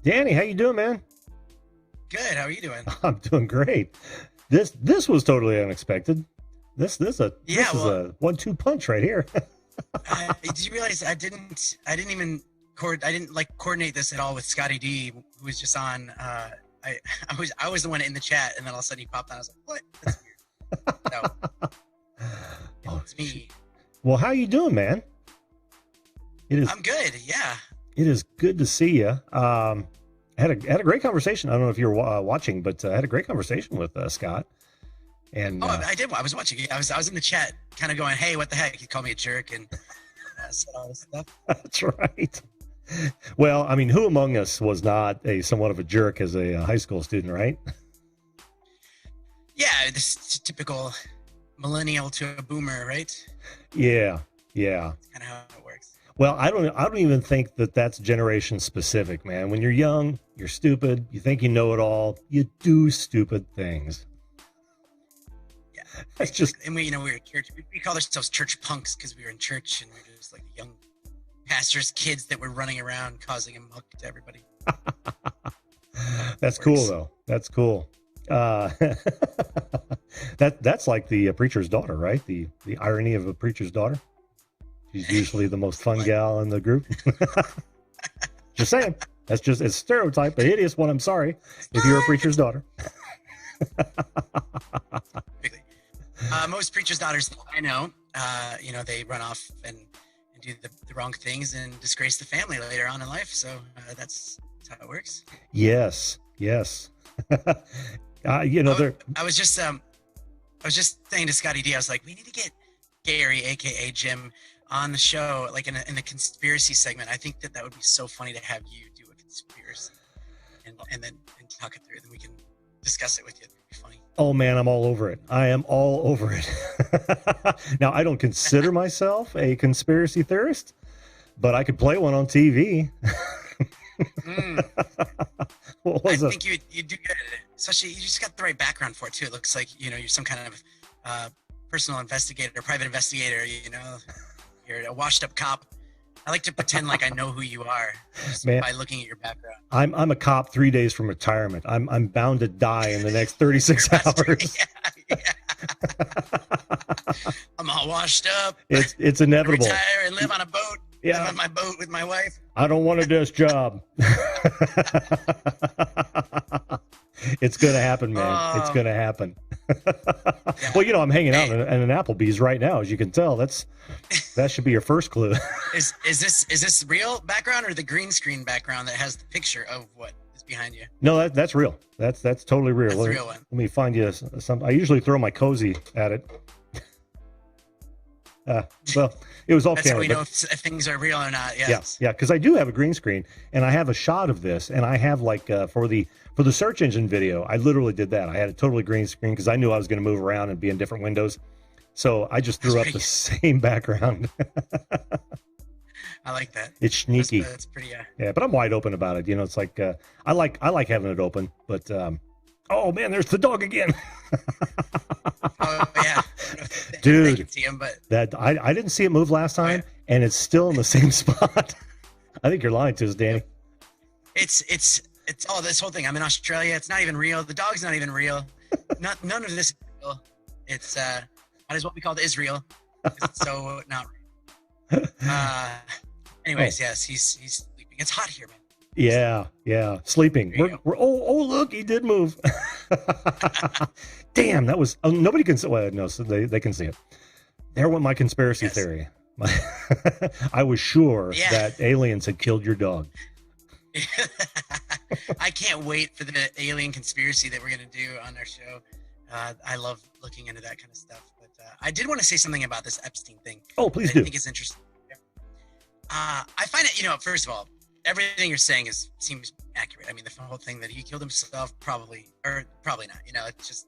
Danny, how you doing, man? Good. How are you doing? I'm doing great. This was totally unexpected. This Yeah. is Well, a 1-2 punch right here. did you realize I didn't even I didn't like coordinate this at all with Scotty D, who was just on. I was the one in the chat, and then all of a sudden he popped on. I was like, what? That's weird. No, Oh, it's me. well, how you doing, man? It is I'm good. Yeah. it is good to see you. Had a great conversation. I don't know if you were watching, but I had a great conversation with Scott. And Oh, I did. I was watching it. I was in the chat, kind of going, "Hey, what the heck?" He called me a jerk and said all this stuff. that's right. Well, I mean, who among us was not a somewhat of a jerk as a high school student, right? Yeah, this typical millennial to a boomer, right? Yeah, yeah. That's kind of how it works. Well, I don't even think that that's generation specific, man. When you're young, you're stupid. You think you know it all. You do stupid things. Yeah. That's just And we were church. We called ourselves church punks because we were in church and we were just like young pastors' kids that were running around causing a muck to everybody. that's cool though. That's cool. That's like the preacher's daughter, right? The irony of a preacher's daughter. She's usually the most fun gal in the group. Just saying. It's stereotype, a hideous one. I'm sorry if you're a preacher's daughter. Most preachers' daughters that I know, they run off and do the wrong things and disgrace the family later on in life. So that's how it works. Yes. They're I was just saying to Scotty D, I was like, we need to get Gary, aka Jim, on the show, like in the conspiracy segment. I think that would be so funny to have you do a conspiracy and then talk it through. Then we can discuss it with you. It'd be funny. Oh man, I'm all over it. I am all over it. Now, I don't consider myself a conspiracy theorist, but I could play one on TV. I think you do good. Especially, you just got the right background for it too. It looks like you're some kind of personal investigator, private investigator. You're a washed-up cop. I like to pretend like I know who you are by looking at your background. I'm a cop 3 days from retirement. I'm bound to die in the next 36 hours. Yeah. I'm all washed up. It's inevitable. Retire and live on a boat. Yeah. Live on my boat with my wife. I don't want a desk job. It's gonna happen, man. It's gonna happen. Yeah. Well, I'm hanging out in an Applebee's right now, as you can tell. That should be your first clue. Is this real background or the green screen background that has the picture of what is behind you? No, that's real. That's totally real. That's the real one. Let me find you some. I usually throw my cozy at it. Well, it was off That's camera. how we know if things are real or not. Yes. Yeah, because I do have a green screen, and I have a shot of this, and I have for the search engine video, I literally did that. I had a totally green screen because I knew I was going to move around and be in different windows, so I just threw up the same background. I like that. It's sneaky. That's pretty. Yeah, but I'm wide open about it. It's like I like having it open, but oh man, there's the dog again. Oh yeah, dude. I can see him, but that I didn't see it move last time, and it's still in the same spot. I think you're lying to us, Danny. It's all this whole thing. I'm in Australia. It's not even real. The dog's not even real. None of this is real. It's that is what we call Israel. It's so not real. Anyways, yes, he's sleeping. It's hot here, man. Yeah, sleeping. We're oh look, he did move. Damn, that was nobody can see. Well, no, so they can see it. There went my conspiracy theory. I was sure that aliens had killed your dog. I can't wait for the alien conspiracy that we're gonna do on our show. I love looking into that kind of stuff. But I did want to say something about this Epstein thing. Oh, please do. I think it's interesting. I find it, first of all, everything you're saying seems accurate. I mean, the whole thing that he killed himself, probably not. It's just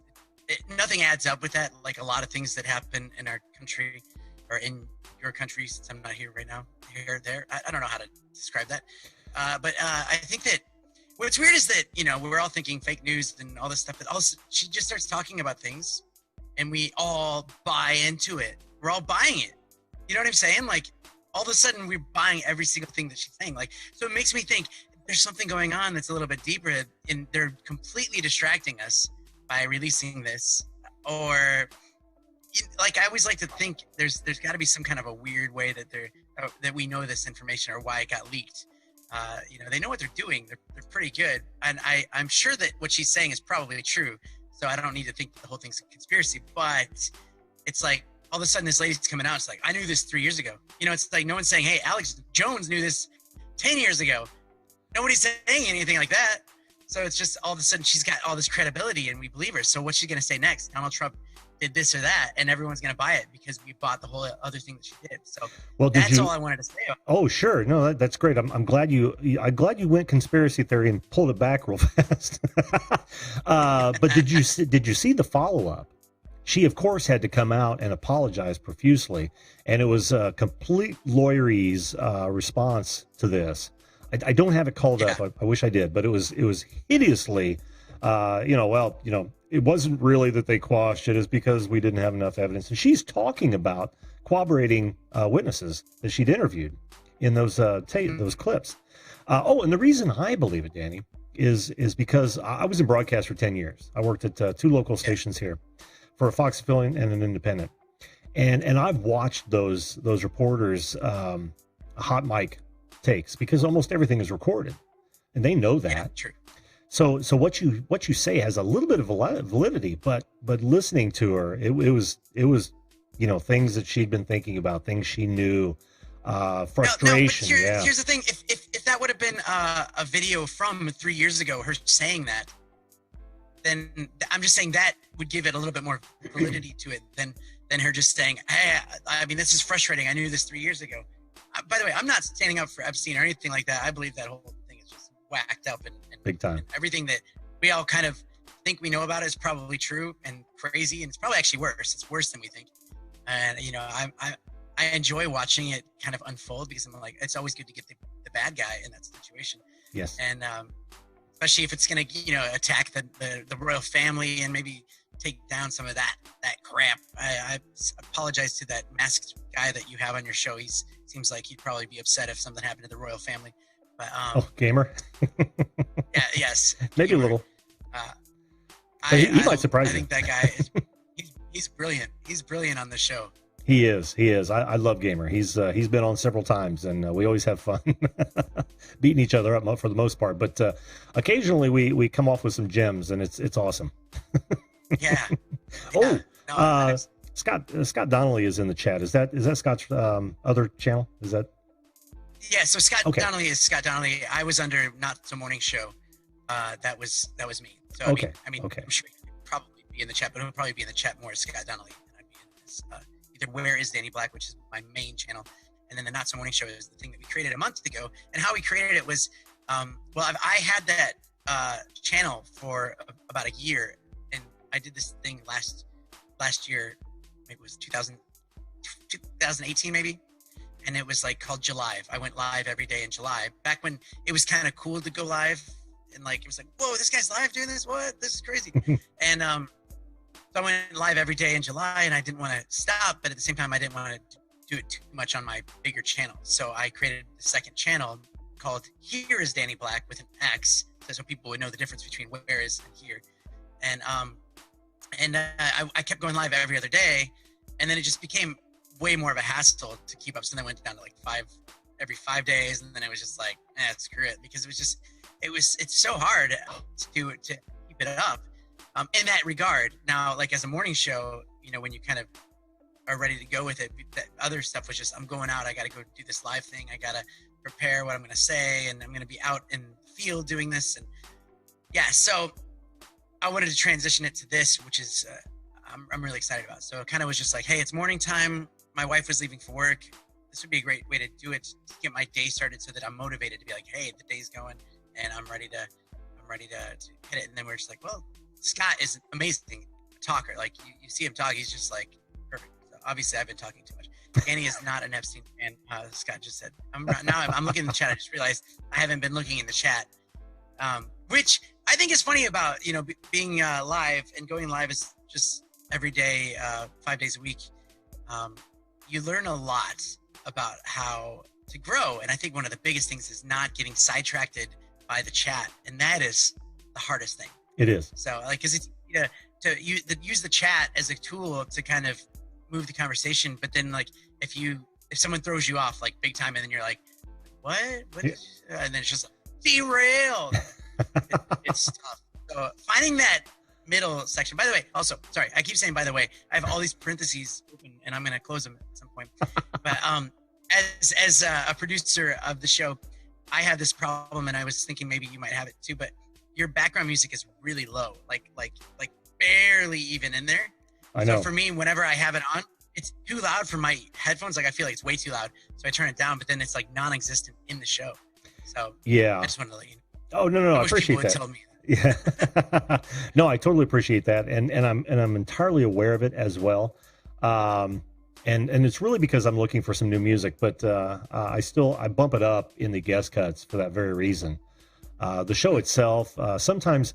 nothing adds up with that. Like a lot of things that happen in our country or in your country, since I'm not here right now, here, there. I don't know how to describe that. But I think that what's weird is that, we're all thinking fake news and all this stuff, but also she just starts talking about things and we all buy into it. We're all buying it. You know what I'm saying? Like all of a sudden we're buying every single thing that she's saying. Like, so it makes me think, there's something going on that's a little bit deeper, and they're completely distracting us by releasing this. Or like, I always like to think there's got to be some kind of a weird way that that we know this information or why it got leaked. They know what they're doing. They're pretty good, and I'm sure that what she's saying is probably true. So I don't need to think the whole thing's a conspiracy. But it's like all of a sudden this lady's coming out. It's like, I knew this 3 years ago. It's like no one's saying, hey, Alex Jones knew this 10 years ago. Nobody's saying anything like that. So it's just all of a sudden she's got all this credibility and we believe her. So what's she going to say next? Donald Trump did this or that, and everyone's going to buy it because we bought the whole other thing that she did. So that's all I wanted to say. Oh, sure. No, that's great. I'm glad you went conspiracy theory and pulled it back real fast. But did you see the follow-up? She, of course, had to come out and apologize profusely, and it was a complete lawyerese response to this. I don't have it called up. I wish I did, but it was hideously, it wasn't really that they quashed it. It's because we didn't have enough evidence. And she's talking about corroborating witnesses that she'd interviewed in those those clips. And the reason I believe it, Danny, is because I was in broadcast for 10 years. I worked at two local stations here for a Fox affiliate and an independent. And I've watched those reporters hot mic takes because almost everything is recorded, and they know that. Yeah, true. So what you say has a little bit of validity, but listening to her, it was things that she'd been thinking about, things she knew, frustration. No, here's the thing: if that would have been a video from 3 years ago, her saying that, then I'm just saying that would give it a little bit more validity to it than her just saying, hey, I mean, this is frustrating. I knew this 3 years ago. By the way, I'm not standing up for Epstein or anything like that. I believe that whole thing is just whacked up and big time. And everything that we all kind of think we know about it is probably true and crazy, and it's probably actually worse. It's worse than we think. And I enjoy watching it kind of unfold because I'm like, it's always good to get the bad guy in that situation. Yes. And especially if it's going to attack the royal family and maybe take down some of that crap. I apologize to that masked guy that you have on your show. Seems like he'd probably be upset if something happened to the royal family. But Gamer. Yeah, yes, maybe Gamer. A little. He might surprise you. I think that guy he's brilliant. He's brilliant on the show. He is. I love Gamer. He's been on several times, and we always have fun beating each other up for the most part. But occasionally we come off with some gems, and it's awesome. Yeah. Scott Donnelly is in the chat. Is that Scott's other channel? Is that? Yeah. So Scott Donnelly is Scott Donnelly. I was under Not So Morning Show. That was me. So okay. I mean, I'm sure he'd probably be in the chat, but he'll probably be in the chat more as Scott Donnelly. And I'd be in this, either Where Is Danny Black, which is my main channel, and then the Not So Morning Show is the thing that we created a month ago. And how we created it was, I had that channel for about a year. I did this thing last year, maybe it was 2018 maybe, and it was like called July. I went live every day in July, back when it was kind of cool to go live, and like it was like, whoa, this guy's live doing this, what? This is crazy. And so I went live every day in July, and I didn't want to stop, but at the same time I didn't want to do it too much on my bigger channel. So I created the second channel called Here Is Danny Black with an X, so people would know the difference between Where Is and Here. And I kept going live every other day, and then it just became way more of a hassle to keep up. So then I went down to like every 5 days, and then it was just like, screw it, because it's so hard to keep it up in that regard. Now, like as a morning show, when you kind of are ready to go with it, that other stuff was just, I'm going out, I got to go do this live thing, I got to prepare what I'm going to say, and I'm going to be out in the field doing this, and so I wanted to transition it to this, which is I'm really excited about. So it kind of was just like, hey, it's morning time. My wife was leaving for work. This would be a great way to do it, to get my day started so that I'm motivated to be like, hey, the day's going and I'm ready to hit it. And then we're just like, well, Scott is an amazing talker. Like you see him talk, he's just like perfect. So obviously I've been talking too much. Danny is not an Epstein fan. Scott just said, I'm looking in the chat. I just realized I haven't been looking in the chat, which I think is funny about, being live and going live is just every day, 5 days a week. You learn a lot about how to grow. And I think one of the biggest things is not getting sidetracked by the chat, and that is the hardest thing. It is. So like, because it's use the chat as a tool to kind of move the conversation, but then like if someone throws you off like big time, and then you're like, what and then it's just like, derailed. It's tough. So finding that middle section. By the way, also, sorry, I keep saying by the way, I have all these parentheses open and I'm going to close them at some point. But as a producer of the show, I have this problem, and I was thinking maybe you might have it too, but your background music is really low, like barely even in there. I know. So for me, whenever I have it on, it's too loud for my headphones. Like I feel like it's way too loud. So I turn it down, but then it's like non-existent in the show. So yeah, I just wanted to let you know. Oh, no. I appreciate that. Tell me that. Yeah. No, I totally appreciate that. And I'm entirely aware of it as well. And it's really because I'm looking for some new music, but I bump it up in the guest cuts for that very reason. The show itself, sometimes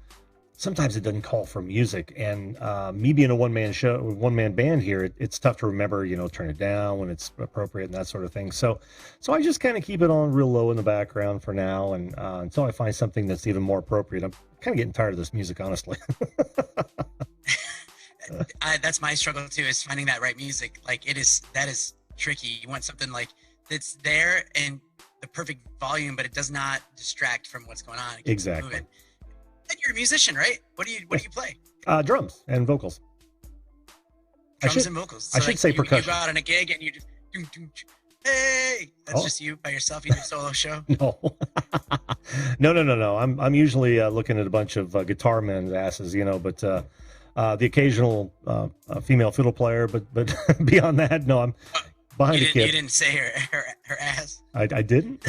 it doesn't call for music, and me being a one-man band here, it's tough to remember, turn it down when it's appropriate and that sort of thing. So I just kind of keep it on real low in the background for now, and until I find something that's even more appropriate. I'm kind of getting tired of this music, honestly. That's my struggle too, is finding that right music. Like that is tricky. You want something like that's there and the perfect volume, but it does not distract from what's going on. Exactly. Moving. And you're a musician, right? What do you play? Drums and vocals. Drums and vocals. So I should say percussion. You go out on a gig and you just hey, that's just you by yourself. You do a solo show. No. I'm usually looking at a bunch of guitar men's asses, but the occasional female fiddle player, but beyond that, no, I'm behind the kid. You didn't say her ass. I didn't.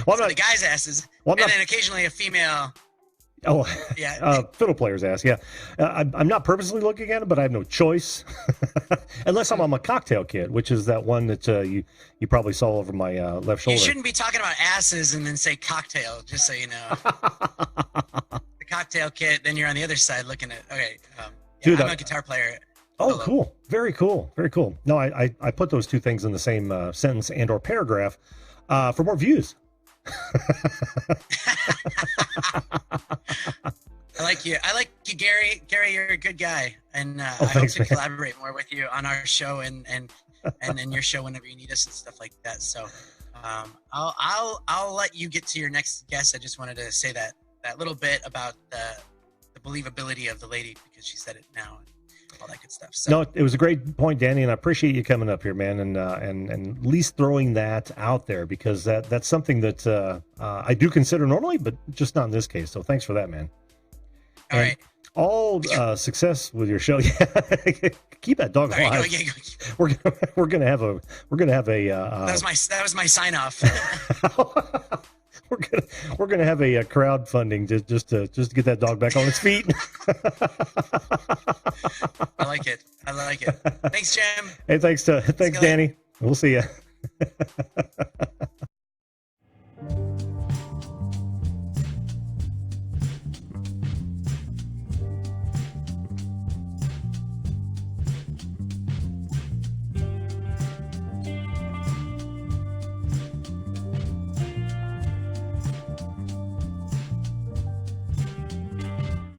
Well, so the guy's asses, and then occasionally a female. Oh, yeah. Fiddle player's ass. Yeah, I'm not purposely looking at it, but I have no choice, unless I'm on my Cocktail Kid, which is that one that you probably saw over my left shoulder. You shouldn't be talking about asses and then say cocktail, just so you know. The Cocktail Kid. Then you're on the other side looking at. Okay, dude, I'm a guitar player. Oh, cool! Very cool. Very cool. No, I put those two things in the same sentence and/or paragraph for more views. I like you, Gary. Gary, you're a good guy, and I hope to collaborate more with you on our show and in your show whenever you need us and stuff like that. So, I'll let you get to your next guest. I just wanted to say that little bit about the believability of the lady, because she said it now. All that good stuff. So. No, it was a great point, Danny, and I appreciate you coming up here, man, and at least throwing that out there, because that's something that I do consider normally, but just not in this case. So thanks for that, man. All right. All success with your show. Yeah, keep that dog alive. We're gonna have a. That was my sign off. We're gonna have a crowdfunding just to get that dog back on its feet. I like it. Thanks, Jim. Hey, thanks Danny. We'll see you.